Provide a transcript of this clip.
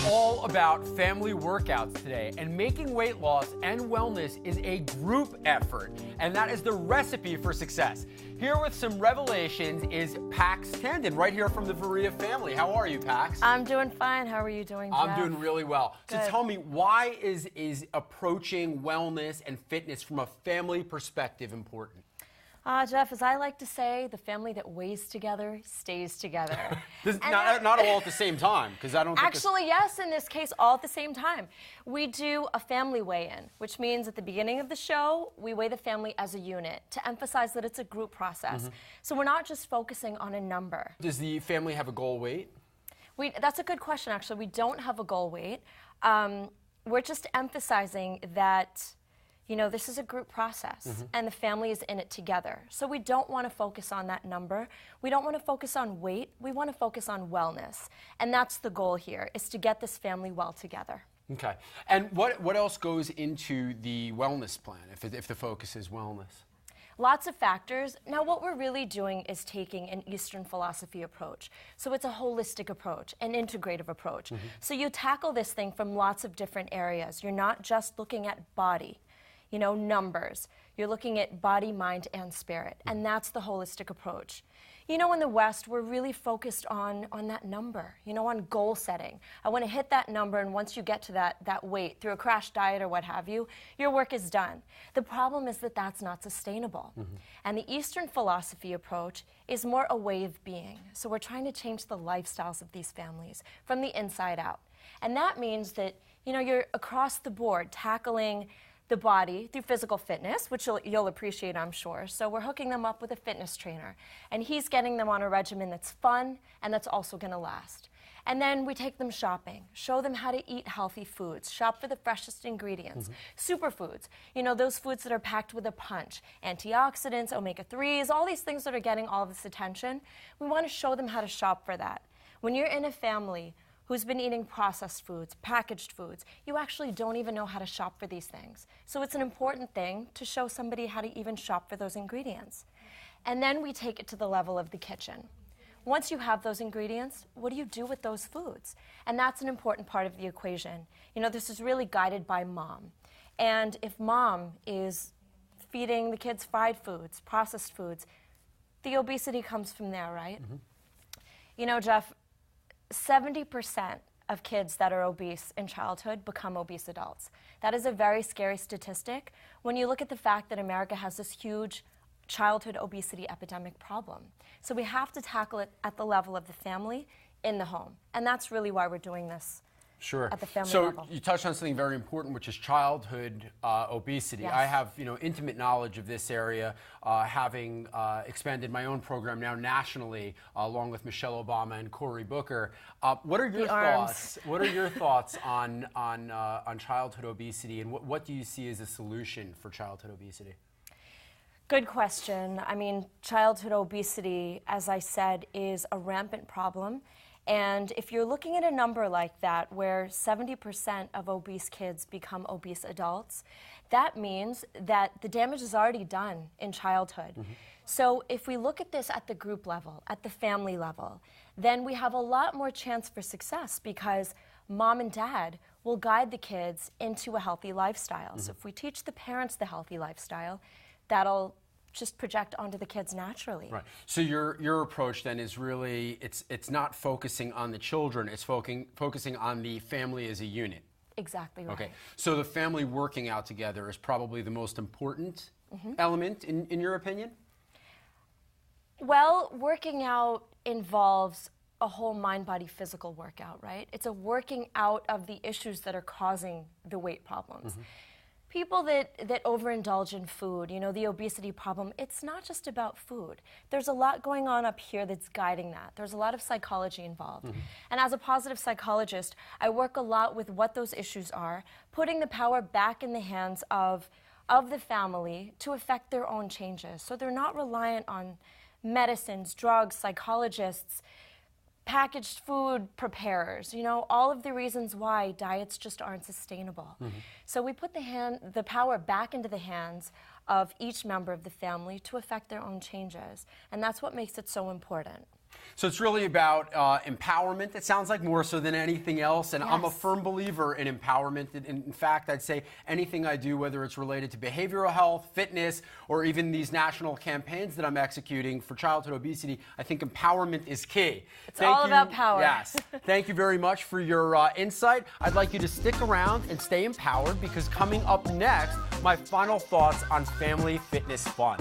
all about family workouts today, and making weight loss and wellness is a group effort, and that is the recipe for success. Here with some revelations is Pax Tandon, right here from the Varia family. How are you, Pax? I'm doing fine. How are you doing, Jeff? I'm doing really well. Good. So tell me, why is approaching wellness and fitness from a family perspective important? Jeff, as I like to say, the family that weighs together stays together. Not all at the same time, because I don't think Actually, yes, in this case, all at the same time. We do a family weigh-in, which means at the beginning of the show, we weigh the family as a unit to emphasize that it's a group process. So we're not just focusing on a number. Does the family have a goal weight? That's a good question, actually. We don't have a goal weight. We're just emphasizing that this is a group process, and the family is in it together. So we don't want to focus on that number. We don't want to focus on weight. We want to focus on wellness. And that's the goal here, is to get this family well together. Okay. And what else goes into the wellness plan, if the focus is wellness? Lots of factors. Now, what we're really doing is taking an Eastern philosophy approach. So it's a holistic approach, an integrative approach. So you tackle this thing from lots of different areas. You're not just looking at body, numbers. You're looking at body, mind, and spirit, and that's the holistic approach. In the West, we're really focused on that number, on goal setting. I want to hit that number, and once you get to that weight through a crash diet or what have you, your work is done. The problem is that that's not sustainable. And the Eastern philosophy approach is more a way of being. So we're trying to change the lifestyles of these families from the inside out. And that means that, you're across the board tackling the body through physical fitness, which you'll appreciate, I'm sure. So we're hooking them up with a fitness trainer, and he's getting them on a regimen that's fun and that's also going to last. And then we take them shopping, show them how to eat healthy foods, shop for the freshest ingredients, superfoods, those foods that are packed with a punch, antioxidants, omega-3s, all these things that are getting all of this attention. We want to show them how to shop for that. When you're in a family who's been eating processed foods, packaged foods, you actually don't even know how to shop for these things. So it's an important thing to show somebody how to even shop for those ingredients. And then we take it to the level of the kitchen. Once you have those ingredients, what do you do with those foods? And that's an important part of the equation. This is really guided by mom. And if mom is feeding the kids fried foods, processed foods, the obesity comes from there, right? Jeff, 70% of kids that are obese in childhood become obese adults. That is a very scary statistic when you look at the fact that America has this huge childhood obesity epidemic problem. So we have to tackle it at the level of the family, in the home. And that's really why we're doing this. Sure. At the family So level. you touched on something very important, which is childhood obesity. Yes. I have, intimate knowledge of this area, having expanded my own program now nationally, along with Michelle Obama and Cory Booker. What are your thoughts? What are your thoughts on childhood obesity, and what do you see as a solution for childhood obesity? Good question. I mean, childhood obesity, as I said, is a rampant problem. And if you're looking at a number like that, where 70% of obese kids become obese adults, that means that the damage is already done in childhood. So if we look at this at the group level, at the family level, then we have a lot more chance for success, because mom and dad will guide the kids into a healthy lifestyle. So if we teach the parents the healthy lifestyle, that'll just project onto the kids naturally. Right. So your approach then is really, it's not focusing on the children, it's focusing on the family as a unit. Exactly right. Okay. So the family working out together is probably the most important element in your opinion? Well, working out involves a whole mind-body physical workout, right? It's a working out of the issues that are causing the weight problems. People that overindulge in food, the obesity problem, it's not just about food. There's a lot going on up here that's guiding that. There's a lot of psychology involved. And as a positive psychologist, I work a lot with what those issues are, putting the power back in the hands of the family to affect their own changes. So they're not reliant on medicines, drugs, psychologists, packaged food preparers, all of the reasons why diets just aren't sustainable. So we put the power back into the hands of each member of the family to affect their own changes. And that's what makes it so important. So it's really about empowerment, it sounds like, more so than anything else. And Yes. I'm a firm believer in empowerment. In fact, I'd say anything I do, whether it's related to behavioral health, fitness, or even these national campaigns that I'm executing for childhood obesity, I think empowerment is key. It's all about power. Yes. Thank you very much for your insight. I'd like you to stick around and stay empowered, because coming up next, my final thoughts on family fitness fun.